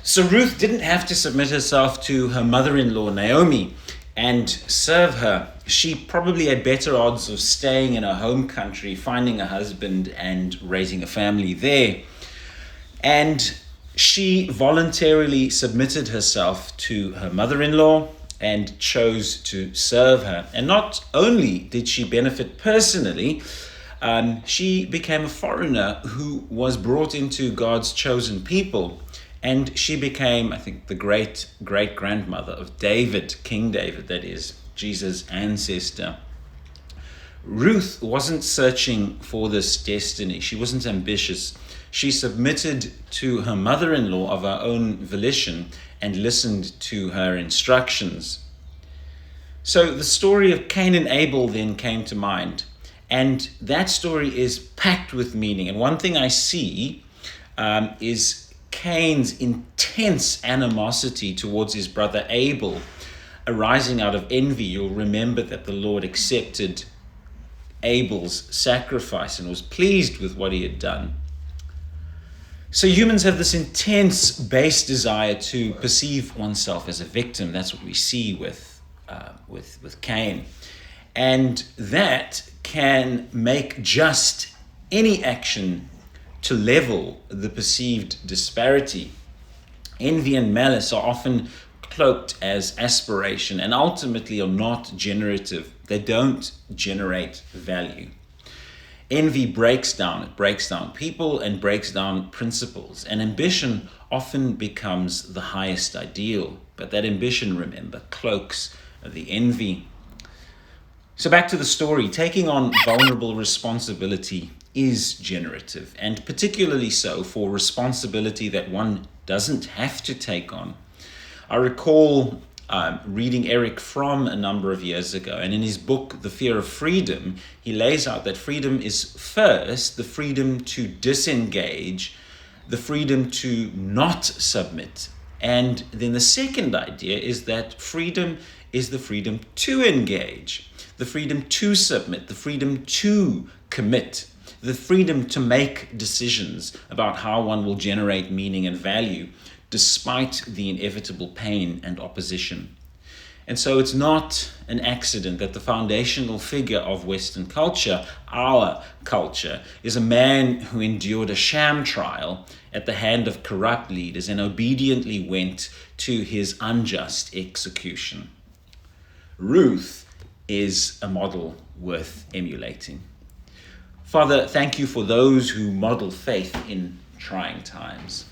So Ruth didn't have to submit herself to her mother-in-law, Naomi, and serve her. She probably had better odds of staying in her home country, finding a husband and raising a family there. And she voluntarily submitted herself to her mother-in-law and chose to serve her. And not only did she benefit personally, she became a foreigner who was brought into God's chosen people. And she became, I think, the great-great-grandmother of David, King David, that is, Jesus' ancestor. Ruth wasn't searching for this destiny. She wasn't ambitious. She submitted to her mother-in-law of her own volition and listened to her instructions. So the story of Cain and Abel then came to mind. And that story is packed with meaning. And one thing I see is Cain's intense animosity towards his brother Abel, arising out of envy. You'll remember that the Lord accepted Abel's sacrifice and was pleased with what he had done. So humans have this intense base desire to perceive oneself as a victim. That's what we see with Cain. And that can make just any action to level the perceived disparity. Envy and malice are often cloaked as aspiration and ultimately are not generative. They don't generate value. Envy breaks down people and breaks down principles. And ambition often becomes the highest ideal. But that ambition, remember, cloaks the envy. So back to the story. Taking on vulnerable responsibility is generative, and particularly so for responsibility that one doesn't have to take on. I recall reading Eric Fromm a number of years ago, and in his book, The Fear of Freedom, he lays out that freedom is first the freedom to disengage, the freedom to not submit. And then the second idea is that freedom is the freedom to engage, the freedom to submit, the freedom to commit, the freedom to make decisions about how one will generate meaning and value, despite the inevitable pain and opposition. And so it's not an accident that the foundational figure of Western culture, our culture, is a man who endured a sham trial at the hand of corrupt leaders and obediently went to his unjust execution. Ruth is a model worth emulating. Father, thank you for those who model faith in trying times.